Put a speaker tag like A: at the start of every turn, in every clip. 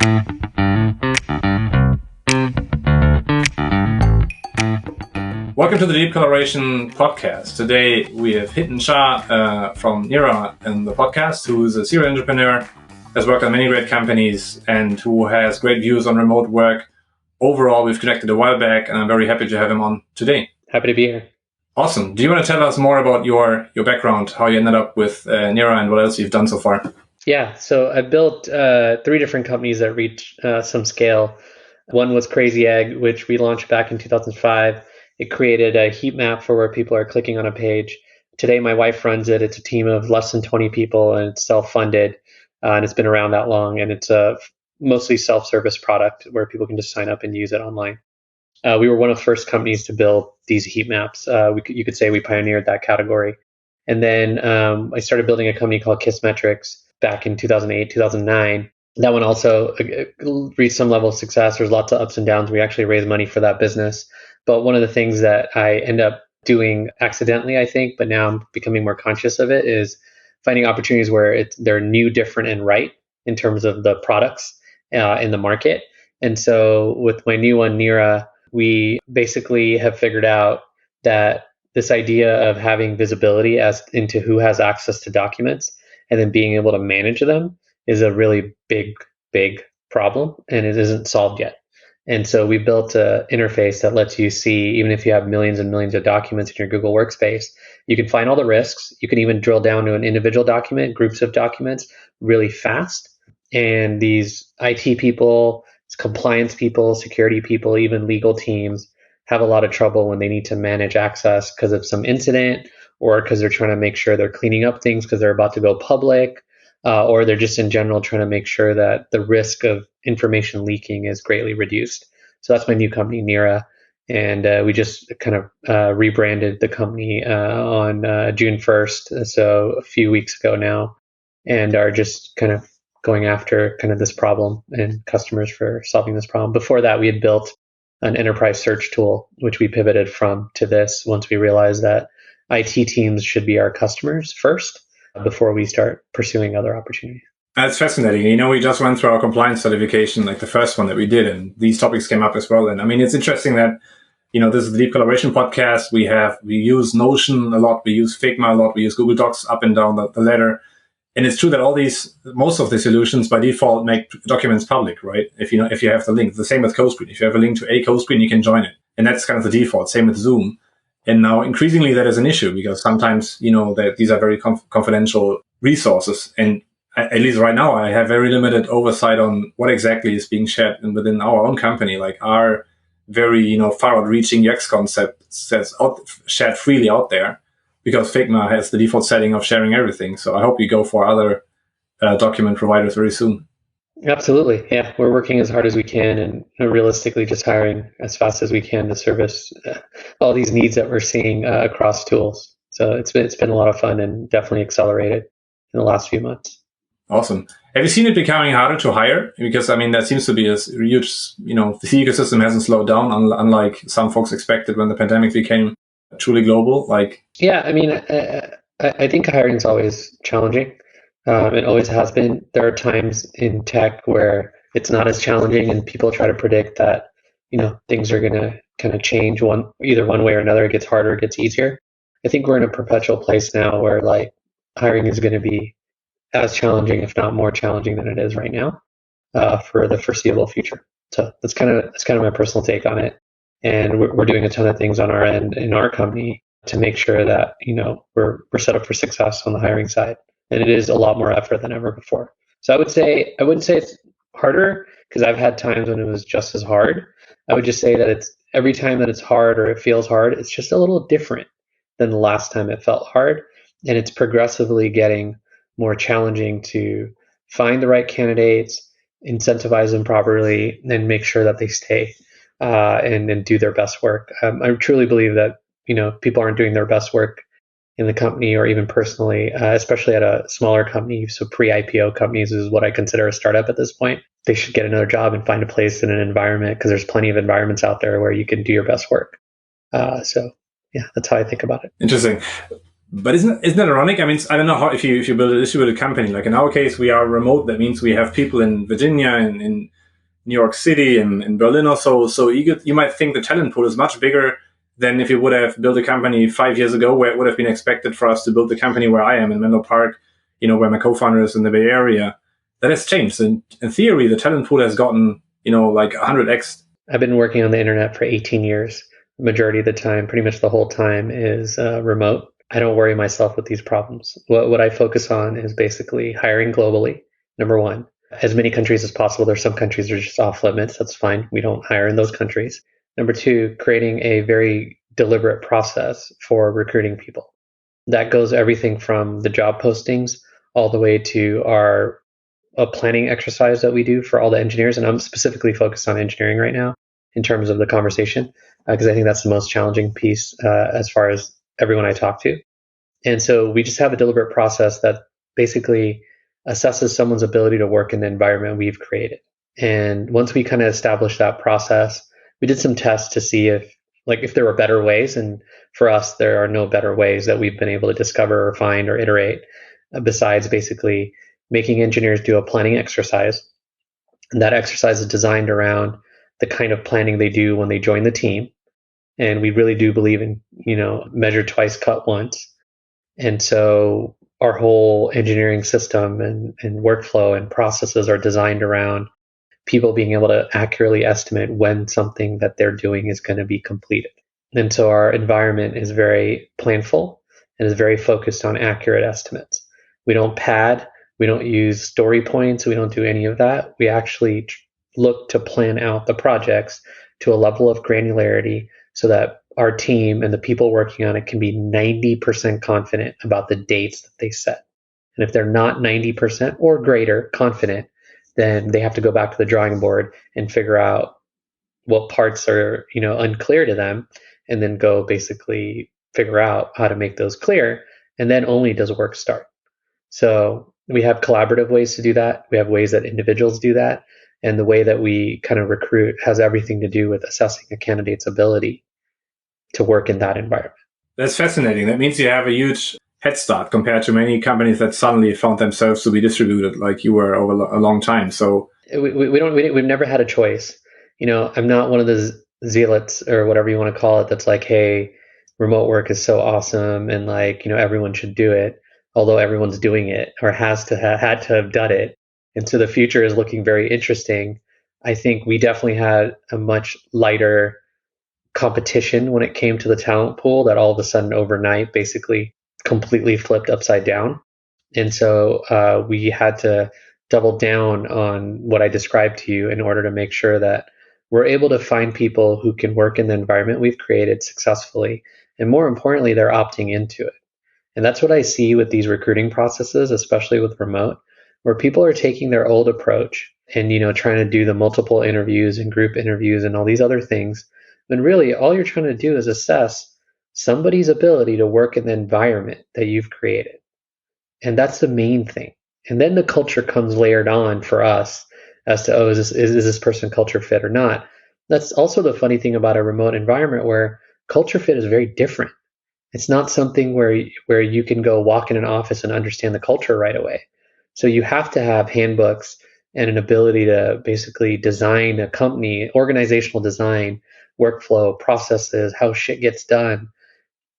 A: Welcome to the Deep Collaboration podcast. Today we have Hiten Shah from Nira in the podcast, who is a serial entrepreneur, has worked on many great companies, and who has great views on remote work. Overall, we've connected a while back, and I'm very happy to have him on today.
B: Happy to be here.
A: Awesome. Do you want to tell us more about your background, how you ended up with Nira, and what else you've done so far?
B: Yeah, so I built 3 different companies that reached some scale. One was Crazy Egg, which we launched back in 2005. It created a heat map for where people are clicking on a page. Today, my wife runs it. It's a team of less than 20 people, and it's self-funded, and it's been around that long. And it's a mostly self-service product where people can just sign up and use it online. We were one of the first companies to build these heat maps. You could say we pioneered that category. And then I started building a company called Kissmetrics back in 2008, 2009. That one also reached some level of success. There's lots of ups and downs. We actually raised money for that business. But one of the things that I end up doing accidentally, I think, but now I'm becoming more conscious of it, is finding opportunities where they're new, different, and right in terms of the products in the market. And so with my new one, Nira, we basically have figured out that this idea of having visibility as into who has access to documents and then being able to manage them is a really big problem, and it isn't solved yet. And so we built an interface that lets you see, even if you have millions and millions of documents in your Google Workspace, you can find all the risks. You can even drill down to an individual document, groups of documents really fast. And these IT people, compliance people, security people, even legal teams have a lot of trouble when they need to manage access because of some incident, or because they're trying to make sure they're cleaning up things because they're about to go public, or they're just in general trying to make sure that the risk of information leaking is greatly reduced. So that's my new company, Nira. And we just kind of rebranded the company on June 1st, so a few weeks ago now, and are just kind of going after kind of this problem and customers for solving this problem. Before that, we had built an enterprise search tool, which we pivoted from to this once we realized that IT teams should be our customers first before we start pursuing other opportunities.
A: That's fascinating. You know, we just went through our compliance certification, like the first one that we did, and these topics came up as well. And I mean, it's interesting that, you know, this is the Deep Collaboration podcast. We use Notion a lot. We use Figma a lot. We use Google Docs up and down the ladder. And it's true that most of the solutions by default make documents public, right? If you have the link. The same with CoScreen. If you have a link to a CoScreen, you can join it. And that's kind of the default. Same with Zoom. And now increasingly that is an issue because sometimes, you know, that these are very confidential resources. And at least right now, I have very limited oversight on what exactly is being shared within our own company. Like our very, you know, far-out-reaching UX concept says shared freely out there because Figma has the default setting of sharing everything. So I hope you go for other document providers very soon.
B: Absolutely. Yeah. We're working as hard as we can and realistically just hiring as fast as we can to service all these needs that we're seeing across tools. So it's been a lot of fun and definitely accelerated in the last few months.
A: Awesome. Have you seen it becoming harder to hire? Because, I mean, that seems to be a huge, you know, the ecosystem hasn't slowed down, unlike some folks expected when the pandemic became truly global.
B: Yeah, I mean, I think hiring is always challenging. It always has been. There are times in tech where it's not as challenging and people try to predict that, you know, things are going to kind of change either one way or another. It gets harder, it gets easier. I think we're in a perpetual place now where like hiring is going to be as challenging, if not more challenging than it is right now for the foreseeable future. So that's kind of my personal take on it. And we're doing a ton of things on our end in our company to make sure that, you know, we're set up for success on the hiring side. And it is a lot more effort than ever before. So I wouldn't say it's harder because I've had times when it was just as hard. I would just say that it's every time that it's hard or it feels hard, it's just a little different than the last time it felt hard. And it's progressively getting more challenging to find the right candidates, incentivize them properly, and make sure that they stay and do their best work. I truly believe that, you know, people aren't doing their best work in the company or even personally, especially at a smaller company. So pre-IPO companies is what I consider a startup at this point. They should get another job and find a place in an environment because there's plenty of environments out there where you can do your best work. So yeah, that's how I think about it.
A: Interesting. But isn't that ironic? I mean, I don't know how if you build a distributed company. Like in our case, we are remote. That means we have people in Virginia and in New York City and in Berlin or so. So you might think the talent pool is much bigger than if you would have built a company 5 years ago, where it would have been expected for us to build the company where I am in Menlo Park, where my co-founder is in the Bay Area. That has changed. In theory, the talent pool has gotten, like 100x.
B: I've been working on the internet for 18 years. The majority of the time, pretty much the whole time, is remote. I don't worry myself with these problems. What I focus on is basically hiring globally, number one. As many countries as possible. There's some countries that are just off limits. That's fine. We don't hire in those countries. Number two, creating a very deliberate process for recruiting people. That goes everything from the job postings all the way to a planning exercise that we do for all the engineers. And I'm specifically focused on engineering right now in terms of the conversation, because I think that's the most challenging piece as far as everyone I talk to. And so we just have a deliberate process that basically assesses someone's ability to work in the environment we've created. And once we kind of established that process, we did some tests to see if there were better ways. And for us, there are no better ways that we've been able to discover or find or iterate besides basically making engineers do a planning exercise. And that exercise is designed around the kind of planning they do when they join the team. And we really do believe in, measure twice, cut once. And so our whole engineering system and workflow and processes are designed around people being able to accurately estimate when something that they're doing is going to be completed. And so our environment is very planful and is very focused on accurate estimates. We don't pad, we don't use story points, we don't do any of that. We actually look to plan out the projects to a level of granularity so that our team and the people working on it can be 90% confident about the dates that they set. And if they're not 90% or greater confident, then they have to go back to the drawing board and figure out what parts are, unclear to them, and then go basically figure out how to make those clear. And then only does work start. So we have collaborative ways to do that. We have ways that individuals do that. And the way that we kind of recruit has everything to do with assessing a candidate's ability to work in that environment.
A: That's fascinating. That means you have a huge head start compared to many companies that suddenly found themselves to be distributed like you were over a long time. So
B: we've never had a choice. I'm not one of the zealots or whatever you want to call it that's like, hey, remote work is so awesome and everyone should do it, although everyone's doing it or had to have done it. And so the future is looking very interesting. I think we definitely had a much lighter competition when it came to the talent pool that all of a sudden overnight basically completely flipped upside down. And so we had to double down on what I described to you in order to make sure that we're able to find people who can work in the environment we've created successfully. And more importantly, they're opting into it. And that's what I see with these recruiting processes, especially with remote, where people are taking their old approach and, trying to do the multiple interviews and group interviews and all these other things. When really all you're trying to do is assess somebody's ability to work in the environment that you've created. And that's the main thing. And then the culture comes layered on for us as to, is this person culture fit or not? That's also the funny thing about a remote environment where culture fit is very different. It's not something where you can go walk in an office and understand the culture right away. So you have to have handbooks and an ability to basically design a company, organizational design, workflow, processes, how shit gets done.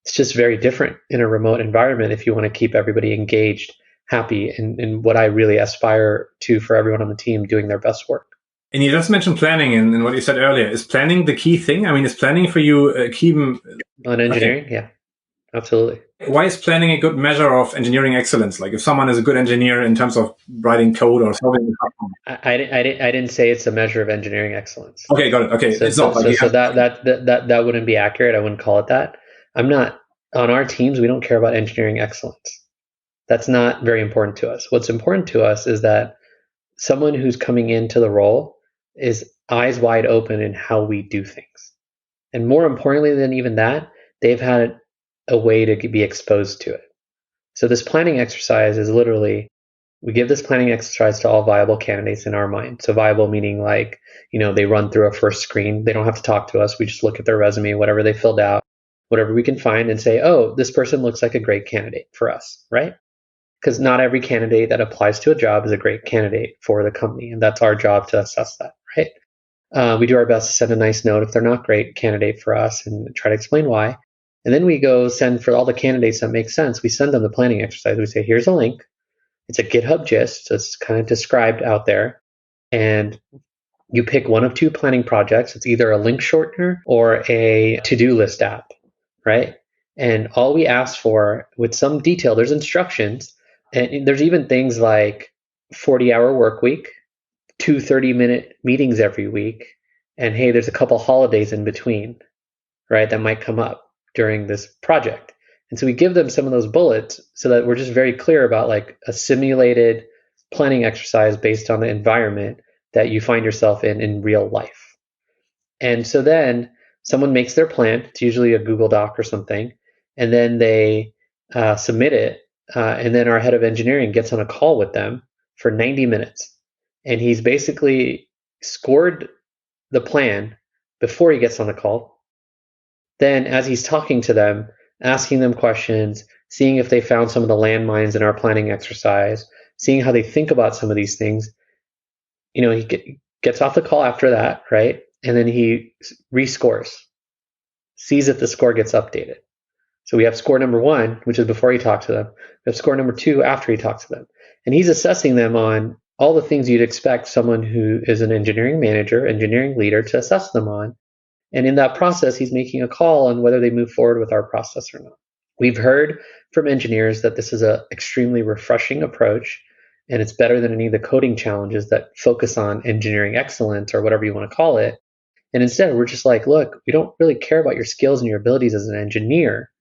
B: It's just very different in a remote environment if you want to keep everybody engaged, happy, and what I really aspire to for everyone on the team doing their best work.
A: And you just mentioned planning and what you said earlier. Is planning the key thing? I mean, is planning for you key?
B: On engineering? Okay. Yeah, absolutely.
A: Why is planning a good measure of engineering excellence? Like if someone is a good engineer in terms of writing code or solving a problem.
B: I didn't say it's a measure of engineering excellence.
A: Okay, got it. Okay,
B: so that wouldn't be accurate. I wouldn't call it that. I'm not on our teams. We don't care about engineering excellence. That's not very important to us. What's important to us is that someone who's coming into the role is eyes wide open in how we do things, and more importantly than even that, they've had a way to be exposed to it. So this planning exercise is literally, we give this planning exercise to all viable candidates in our mind. So viable meaning they run through a first screen. They don't have to talk to us. We just look at their resume, whatever they filled out, whatever we can find and say, oh, this person looks like a great candidate for us, right? Because not every candidate that applies to a job is a great candidate for the company. And that's our job to assess that, right? We do our best to send a nice note if they're not a great candidate for us and try to explain why. And then we go send for all the candidates that make sense. We send them the planning exercise. We say, here's a link. It's a GitHub gist. So it's kind of described out there. And you pick one of two planning projects. It's either a link shortener or a to-do list app, right? And all we ask for with some detail, there's instructions. And there's even things like 40-hour work week, 2 30-minute meetings every week. And hey, there's a couple holidays in between, right? That might come up during this project. And so we give them some of those bullets so that we're just very clear about like a simulated planning exercise based on the environment that you find yourself in real life. And so then someone makes their plan. It's usually a Google Doc or something. And then they submit it. And then our head of engineering gets on a call with them for 90 minutes. And he's basically scored the plan before he gets on the call. Then as he's talking to them, asking them questions, seeing if they found some of the landmines in our planning exercise, seeing how they think about some of these things, he gets off the call after that, right? And then he rescores, sees if the score gets updated. So we have score number 1, which is before he talks to them. We have score number 2 after he talks to them. And he's assessing them on all the things you'd expect someone who is an engineering manager, engineering leader to assess them on. And in that process, he's making a call on whether they move forward with our process or not. We've heard from engineers that this is an extremely refreshing approach, and it's better than any of the coding challenges that focus on engineering excellence or whatever you want to call it. And instead, we're just like, look, we don't really care about your skills and your abilities as an engineer.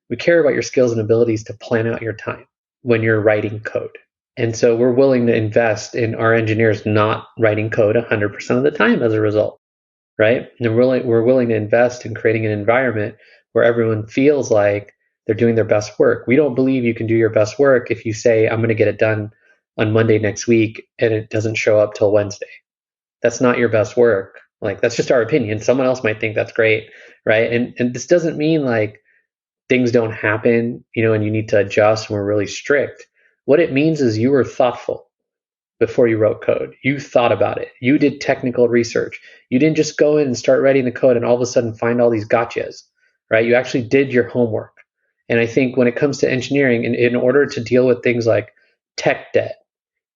B: We care about your skills and abilities to plan out your time when you're writing code. And so we're willing to invest in our engineers not writing code 100% of the time as a result, right? And we're willing to invest in creating an environment where everyone feels like they're doing their best work. We don't believe you can do your best work if you say, I'm going to get it done on Monday next week and it doesn't show up till Wednesday. That's not your best work. Like, that's just our opinion. Someone else might think that's great, right? And this doesn't mean like things don't happen, and you need to adjust and we're really strict. What it means is you were thoughtful before you wrote code. You thought about it. You did technical research. You didn't just go in and start writing the code and all of a sudden find all these gotchas, right? You actually did your homework. And I think when it comes to engineering, in order to deal with things like tech debt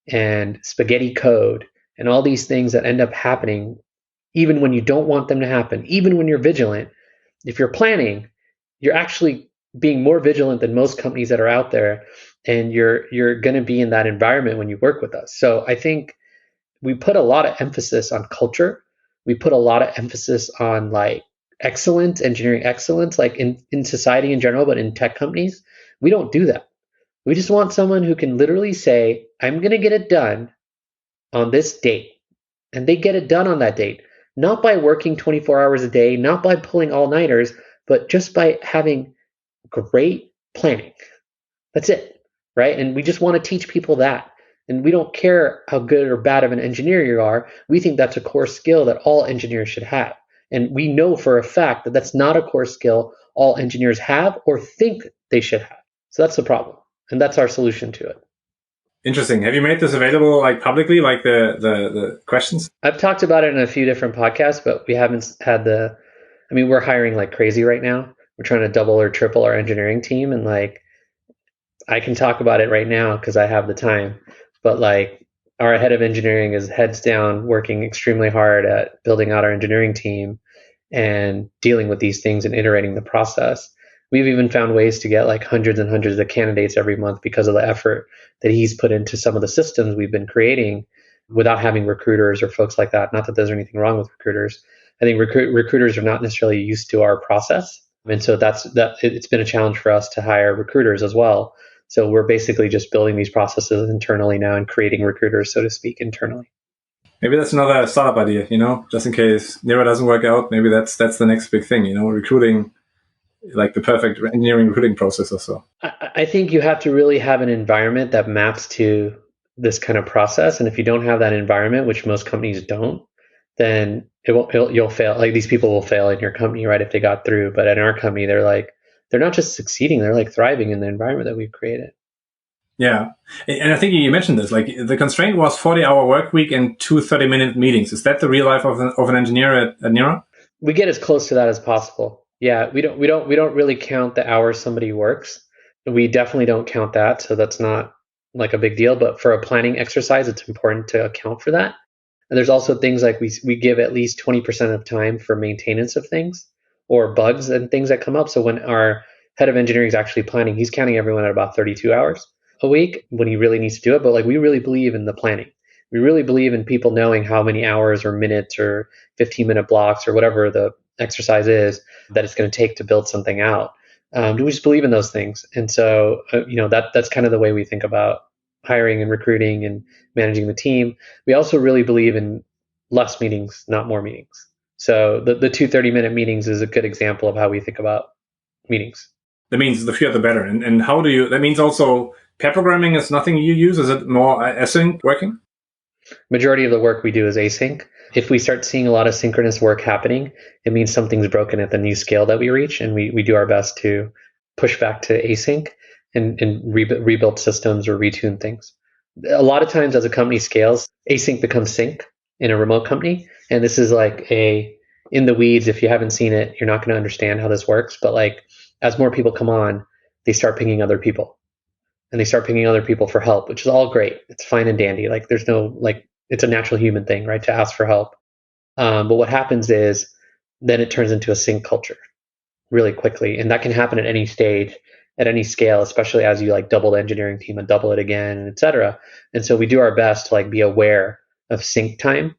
B: and spaghetti code and all these things that end up happening, even when you don't want them to happen, even when you're vigilant, if you're planning, you're actually being more vigilant than most companies that are out there, and you're going to be in that environment when you work with us. So I think we put a lot of emphasis on culture. We put a lot of emphasis on like excellence, engineering excellence, like in society in general, but in tech companies, we don't do that. We just want someone who can literally say, I'm going to get it done on this date. And they get it done on that date, not by working 24 hours a day, not by pulling all-nighters, but just by having great planning. That's it, right? And we just want to teach people that. And we don't care how good or bad of an engineer you are. We think that's a core skill that all engineers should have. And we know for a fact that that's not a core skill all engineers have or think they should have. So that's the problem. And that's our solution to it.
A: Interesting. Have you made this available like publicly, like the questions?
B: I've talked about it in a few different podcasts, but we haven't had we're hiring like crazy right now. We're trying to double or triple our engineering team. And like, I can talk about it right now because I have the time, but like our head of engineering is heads down, working extremely hard at building out our engineering team and dealing with these things and iterating the process. We've even found ways to get like hundreds and hundreds of candidates every month because of the effort that he's put into some of the systems we've been creating without having recruiters or folks like that. Not that there's anything wrong with recruiters. I think recruiters are not necessarily used to our process. And so it's been a challenge for us to hire recruiters as well. So we're basically just building these processes internally now and creating recruiters, so to speak, internally.
A: Maybe that's another startup idea, just in case Nira doesn't work out. Maybe that's the next big thing, recruiting, like the perfect engineering recruiting process or so.
B: I think you have to really have an environment that maps to this kind of process. And if you don't have that environment, which most companies don't, then you'll fail. Like these people will fail in your company, right? If they got through, but in our company, they're not just succeeding; they're like thriving in the environment that we've created.
A: Yeah. And I think you mentioned this, like the constraint was 40-hour work week and 2 30-minute meetings. Is that the real life of an engineer at Nira?
B: We get as close to that as possible. Yeah, we don't really count the hours somebody works. We definitely don't count that, so that's not like a big deal. But for a planning exercise, it's important to account for that. And there's also things like we give at least 20% of time for maintenance of things or bugs and things that come up. So when our head of engineering is actually planning, he's counting everyone at about 32 hours a week when he really needs to do it. But like we really believe in the planning. We really believe in people knowing how many hours or minutes or 15-minute blocks or whatever the exercise is that it's going to take to build something out. We just believe in those things, and so that's kind of the way we think about hiring and recruiting and managing the team. We also really believe in less meetings, not more meetings. So the 2 30-minute meetings is a good example of how we think about meetings.
A: That means the fewer the better. And how do you, that means also pair programming is nothing you use? Is it more async working?
B: Majority of the work we do is async. If we start seeing a lot of synchronous work happening, it means something's broken at the new scale that we reach, and we do our best to push back to async and rebuild systems or retune things. A lot of times as a company scales, async becomes sync in a remote company. And this is like in the weeds. If you haven't seen it, you're not going to understand how this works. But like as more people come on, they start pinging other people and they start pinging other people for help, which is all great. It's fine and dandy. Like there's no, like, it's a natural human thing, right? To ask for help. But what happens is then it turns into a sync culture really quickly. And that can happen at any stage, at any scale, especially as you like double the engineering team and double it again, et cetera. And so we do our best to like be aware of sync time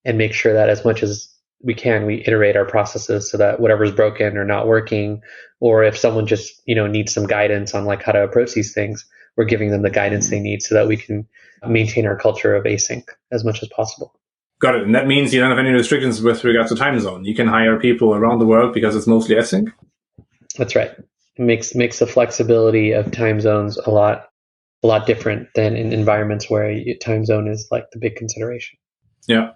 B: and make sure that as much as we can, we iterate our processes so that whatever's broken or not working, or if someone just, needs some guidance on like how to approach these things, we're giving them the guidance they need so that we can maintain our culture of async as much as possible.
A: Got it. And that means you don't have any restrictions with regards to time zone. You can hire people around the world because it's mostly async.
B: That's right. It makes the flexibility of time zones a lot different than in environments where time zone is like the big consideration.
A: Yeah.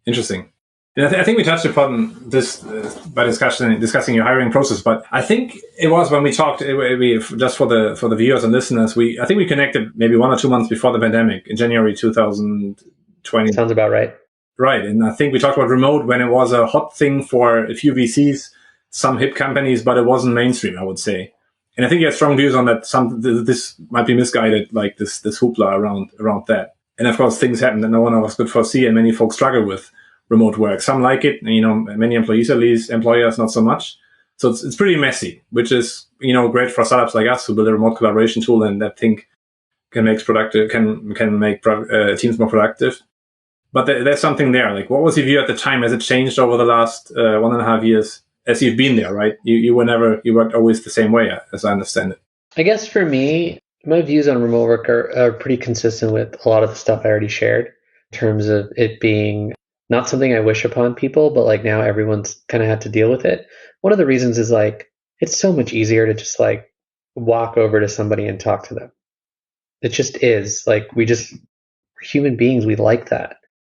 A: Interesting. And I think we touched upon this by discussing your hiring process, but I think it was when we talked, just for the viewers and listeners, I think we connected maybe 1 or 2 months before the pandemic in January 2020.
B: Sounds about right.
A: Right. And I think we talked about remote when it was a hot thing for a few VCs, some hip companies, but it wasn't mainstream, I would say. And I think you have strong views on that. This might be misguided, like this hoopla around that. And of course, things happen that no one of us could foresee, and many folks struggle with remote work. Some like it, many employees at least, employers not so much. So it's pretty messy, which is great for startups like us who build a remote collaboration tool and that think can make teams more productive. But there's something there. Like, what was your view at the time? Has it changed over the last 1.5 years as you've been there? Right, you worked always the same way, as I understand it.
B: I guess for me, my views on remote work are pretty consistent with a lot of the stuff I already shared in terms of it being not something I wish upon people, but like now everyone's kind of had to deal with it. One of the reasons is like, it's so much easier to just like walk over to somebody and talk to them. It just is like, we're human beings. We like that.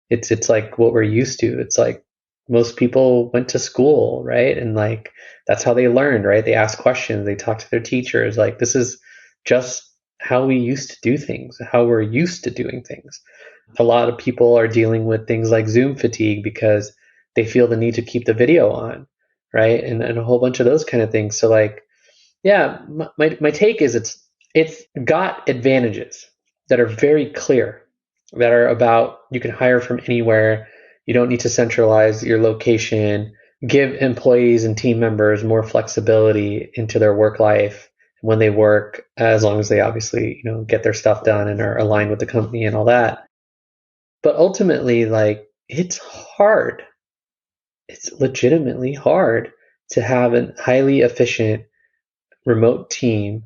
B: It's like what we're used to. It's like most people went to school, right? And like, that's how they learned, right? They ask questions, they talk to their teachers. Like, this is just how we used to do things, how we're used to doing things. A lot of people are dealing with things like Zoom fatigue because they feel the need to keep the video on, right? And a whole bunch of those kind of things. So like, yeah, my take is it's got advantages that are very clear, that are about you can hire from anywhere. You don't need to centralize your location, give employees and team members more flexibility into their work life when they work, as long as they obviously, get their stuff done and are aligned with the company and all that. But ultimately, like, it's hard. It's legitimately hard to have a highly efficient remote team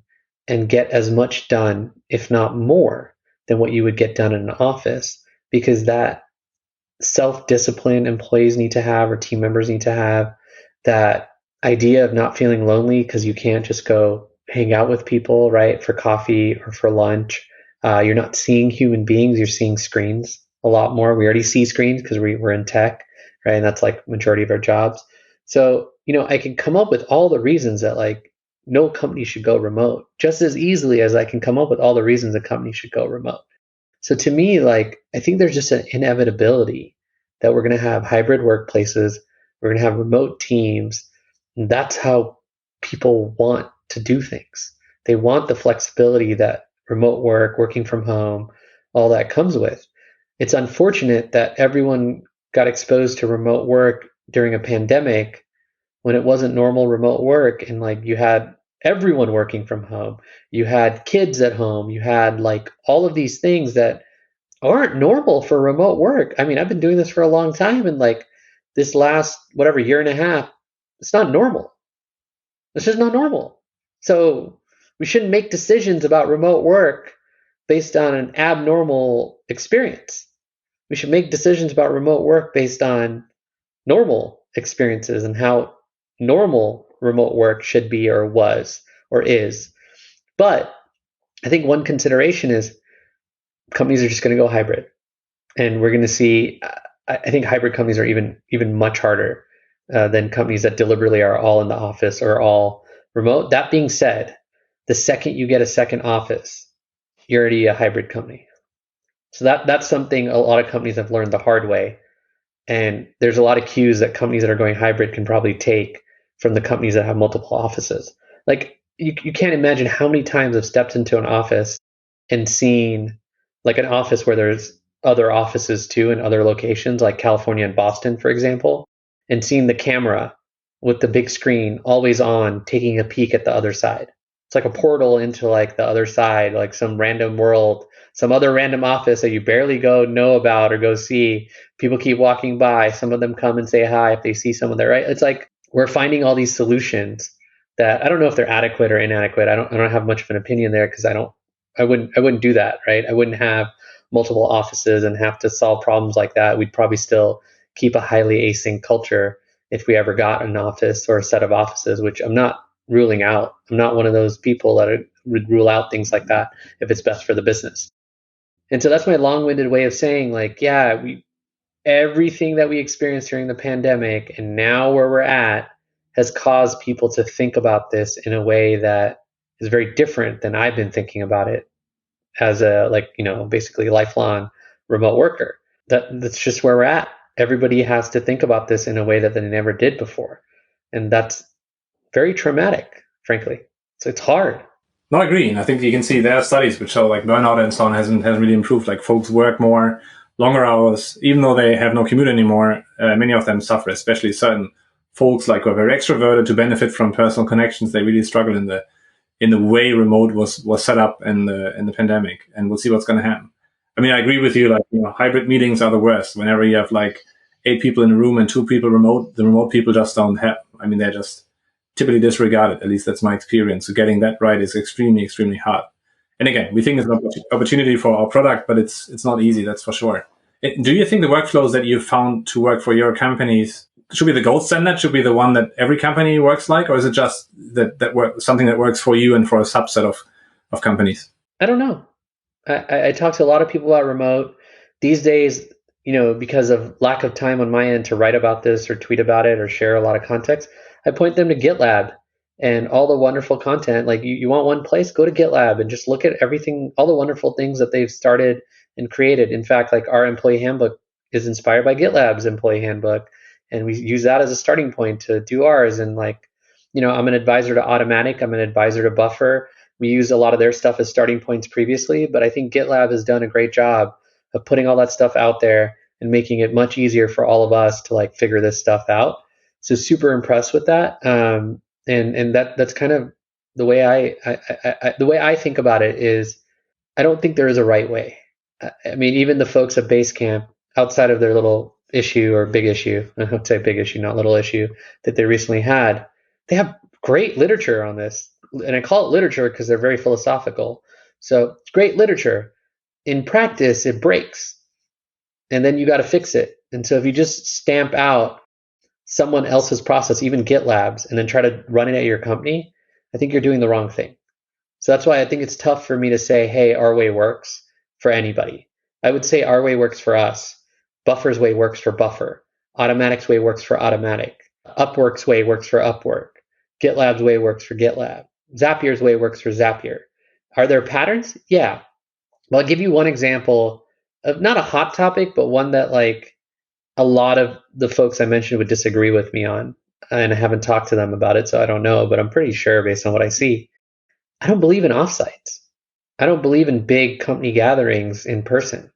B: and get as much done, if not more, than what you would get done in an office, because that self-discipline employees need to have or team members need to have, that idea of not feeling lonely because you can't just go hang out with people, right, for coffee or for lunch. You're not seeing human beings, you're seeing screens a lot more. We already see screens because we're in tech, right? And that's like majority of our jobs. So, I can come up with all the reasons that like no company should go remote just as easily as I can come up with all the reasons a company should go remote. So to me, like, I think there's just an inevitability that we're going to have hybrid workplaces, we're going to have remote teams. And that's how people want to do things. They want the flexibility that remote work, working from home, all that comes with. It's unfortunate that everyone got exposed to remote work during a pandemic when it wasn't normal remote work, and like you had everyone working from home, you had kids at home, you had like all of these things that aren't normal for remote work. I mean, I've been doing this for a long time, and like this last whatever year and a half, it's not normal. It's just not normal. So we shouldn't make decisions about remote work based on an abnormal experience. We should make decisions about remote work based on normal experiences and how normal remote work should be or was or is. But I think one consideration is companies are just going to go hybrid, and we're going to see. I think hybrid companies are even much harder than companies that deliberately are all in the office or all remote. That being said, the second you get a second office, you're already a hybrid company. So that's something a lot of companies have learned the hard way. And there's a lot of cues that companies that are going hybrid can probably take from the companies that have multiple offices. Like you can't imagine how many times I've stepped into an office and seen like an office where there's other offices too in other locations, like California and Boston, for example, and seeing the camera with the big screen always on, taking a peek at the other side. It's like a portal into like the other side, like some random world, some other random office that you barely go know about or go see. People keep walking by. Some of them come and say hi if they see someone there, right? It's like we're finding all these solutions that I don't know if they're adequate or inadequate. I don't have much of an opinion there because I wouldn't do that, right? I wouldn't have multiple offices and have to solve problems like that. We'd probably still keep a highly async culture if we ever got an office or a set of offices, which I'm not ruling out. I'm not one of those people that would rule out things like that if it's best for the business. And so that's my long-winded way of saying, like, yeah, everything that we experienced during the pandemic and now where we're at has caused people to think about this in a way that is very different than I've been thinking about it as a basically lifelong remote worker. That's just where we're at. Everybody has to think about this in a way that they never did before. And that's very traumatic, frankly. So it's hard.
A: No, I agree. And I think you can see there are studies which show like burnout and so on hasn't really improved. Like folks work more, longer hours, even though they have no commute anymore. Many of them suffer, especially certain folks like who are very extroverted to benefit from personal connections. They really struggle in the way remote was set up in the pandemic. And we'll see what's going to happen. I mean, I agree with you. Like, hybrid meetings are the worst. Whenever you have like 8 people in a room and 2 people remote, the remote people just don't have. I mean, they're just typically disregarded. At least that's my experience. So getting that right is extremely, extremely hard. And again, we think it's an opportunity for our product, but it's not easy. That's for sure. Do you think the workflows that you found to work for your companies should be the gold standard? Should be the one that every company works like, or is it just something that works for you and for a subset of companies?
B: I don't know. I talk to a lot of people about remote these days. Because of lack of time on my end to write about this or tweet about it or share a lot of context, I point them to GitLab and all the wonderful content. Like you want one place, go to GitLab and just look at everything, all the wonderful things that they've started and created. In fact, like our employee handbook is inspired by GitLab's employee handbook, and we use that as a starting point to do ours. And I'm an advisor to Automatic, I'm an advisor to Buffer. We use a lot of their stuff as starting points previously, but I think GitLab has done a great job of putting all that stuff out there and making it much easier for all of us to like figure this stuff out. So super impressed with that. And that's kind of the way I think about it is I don't think there is a right way. I mean, even the folks at Basecamp, outside of their little issue or big issue, I would say big issue, not little issue, that they recently had, they have great literature on this. And I call it literature because they're very philosophical. So it's great literature. In practice, it breaks. And then you got to fix it. And so if you just stamp out someone else's process, even GitLab's, and then try to run it at your company, I think you're doing the wrong thing. So that's why I think it's tough for me to say, hey, our way works for anybody. I would say our way works for us. Buffer's way works for Buffer. Automatic's way works for Automatic. Upwork's way works for Upwork. GitLab's way works for GitLab. Zapier's way works for Zapier. Are there patterns? Yeah. Well, I'll give you one example of not a hot topic, but one that like a lot of the folks I mentioned would disagree with me on. And I haven't talked to them about it, so I don't know, but I'm pretty sure based on what I see. I don't believe in offsites. I don't believe in big company gatherings in person.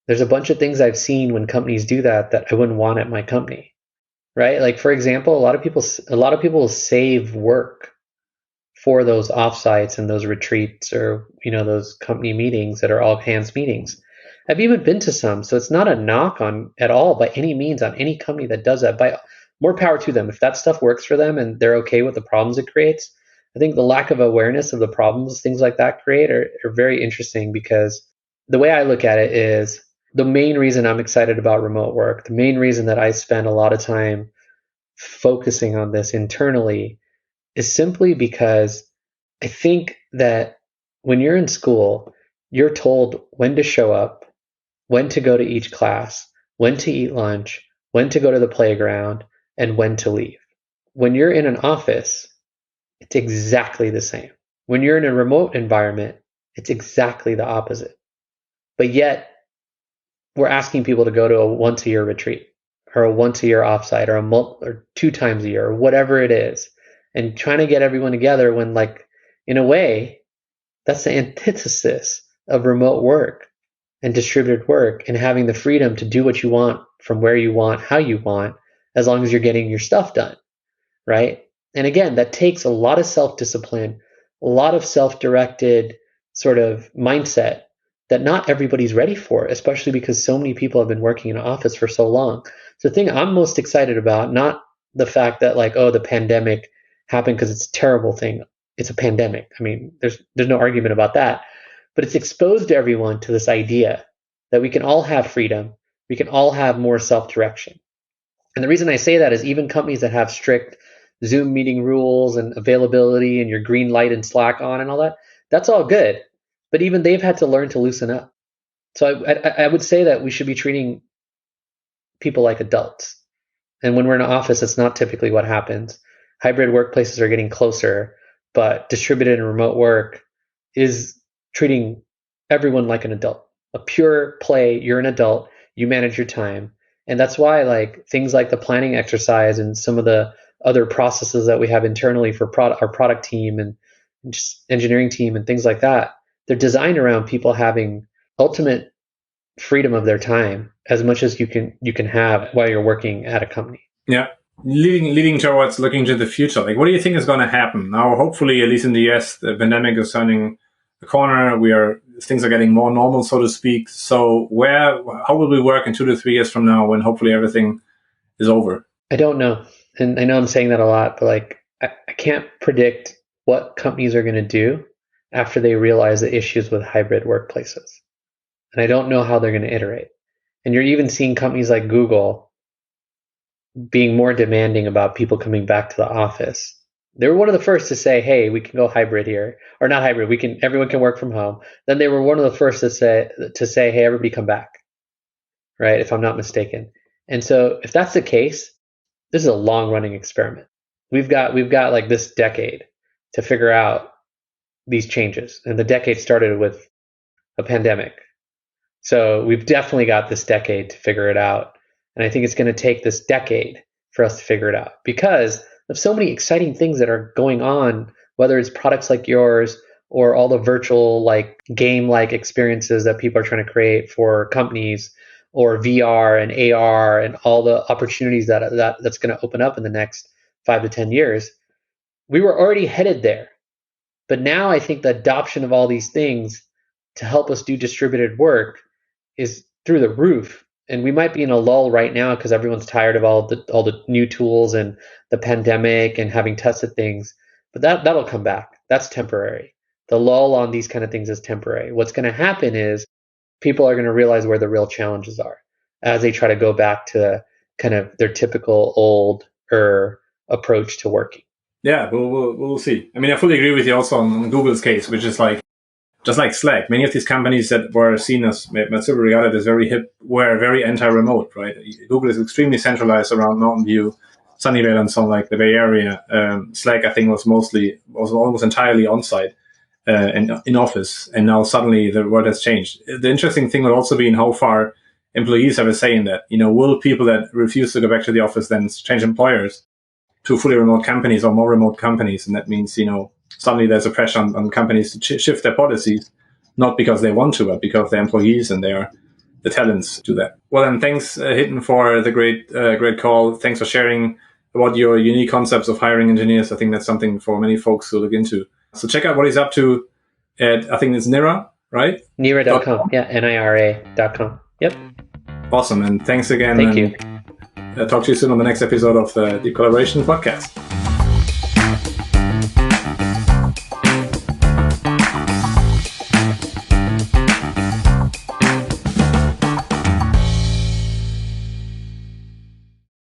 B: There's a bunch of things I've seen when companies do that I wouldn't want at my company, right? Like for example, a lot of people save work for those offsites and those retreats or those company meetings that are all hands meetings. I've even been to some, so it's not a knock on at all by any means on any company that does that. By more power to them if that stuff works for them and they're okay with the problems it creates. I think the lack of awareness of the problems things like that create are very interesting, because the way I look at it is the main reason I'm excited about remote work, the main reason that I spend a lot of time focusing on this internally is simply because I think that when you're in school, you're told when to show up, when to go to each class, when to eat lunch, when to go to the playground, and when to leave. When you're in an office, it's exactly the same. When you're in a remote environment, it's exactly the opposite. But yet, we're asking people to go to a once-a-year retreat or a once-a-year offsite or 2 times a year or whatever it is, and trying to get everyone together when, like, in a way, that's the antithesis of remote work and distributed work and having the freedom to do what you want from where you want, how you want, as long as you're getting your stuff done, right? And again, that takes a lot of self-discipline, a lot of self-directed sort of mindset that not everybody's ready for, especially because so many people have been working in an office for so long. So the thing I'm most excited about, not the fact that like, oh, the pandemic happened because it's a terrible thing. It's a pandemic. I mean, there's no argument about that. But it's exposed everyone to this idea that we can all have freedom. We can all have more self-direction. And the reason I say that is even companies that have strict Zoom meeting rules and availability and your green light and Slack on and all that, that's all good. But even they've had to learn to loosen up. So I would say that we should be treating people like adults. And when we're in an office, it's not typically what happens. Hybrid workplaces are getting closer, but distributed and remote work is treating everyone like an adult. A pure play, you're an adult, you manage your time. And that's why like things like the planning exercise and some of the other processes that we have internally for our product team and just engineering team and things like that, they're designed around people having ultimate freedom of their time as much as you can have while you're working at a company.
A: Yeah. Leading towards looking to the future, like what do you think is going to happen now? Hopefully, at least in the US, the pandemic is turning the corner. Things are getting more normal, so to speak. So how will we work in 2 to 3 years from now when hopefully everything is over?
B: I don't know. And I know I'm saying that a lot, but like I can't predict what companies are going to do after they realize the issues with hybrid workplaces. And I don't know how they're going to iterate. And you're even seeing companies like Google being more demanding about people coming back to the office. They were one of the first to say, hey, we can go hybrid here. Or not hybrid, everyone can work from home. Then they were one of the first to say, hey, everybody come back. Right? If I'm not mistaken. And so if that's the case, this is a long running experiment. We've got like this decade to figure out these changes. And the decade started with a pandemic. So we've definitely got this decade to figure it out. And I think it's going to take this decade for us to figure it out because of so many exciting things that are going on, whether it's products like yours or all the virtual like game-like experiences that people are trying to create for companies, or VR and AR and all the opportunities that's going to open up in the next 5 to 10 years. We were already headed there. But now I think the adoption of all these things to help us do distributed work is through the roof. And we might be in a lull right now because everyone's tired of all the new tools and the pandemic and having tested things. But that'll come back. That's temporary. The lull on these kind of things is temporary. What's going to happen is people are going to realize where the real challenges are as they try to go back to kind of their typical older approach to working.
A: Yeah, we'll see. I mean, I fully agree with you also on Google's case, which is like, just like Slack, many of these companies that were seen as still regarded as very hip were very anti-remote, right? Google is extremely centralized around Mountain View, Sunnyvale, and some like the Bay Area. Slack, I think, was almost entirely on-site and in office, and now suddenly the world has changed. The interesting thing will also be in how far employees have a say in that. Will people that refuse to go back to the office then change employers to fully remote companies or more remote companies? And that means, suddenly there's a pressure on companies to shift their policies, not because they want to, but because their employees and the talents do that. Well, then thanks, Hiten, for the great call. Thanks for sharing about your unique concepts of hiring engineers. I think that's something for many folks to look into. So check out what he's up to at, I think it's Nira, right?
B: Nira.com. Yeah, Nira.com. Yep.
A: Awesome. And thanks again.
B: Thank you.
A: Talk to you soon on the next episode of the Deep Collaboration Podcast.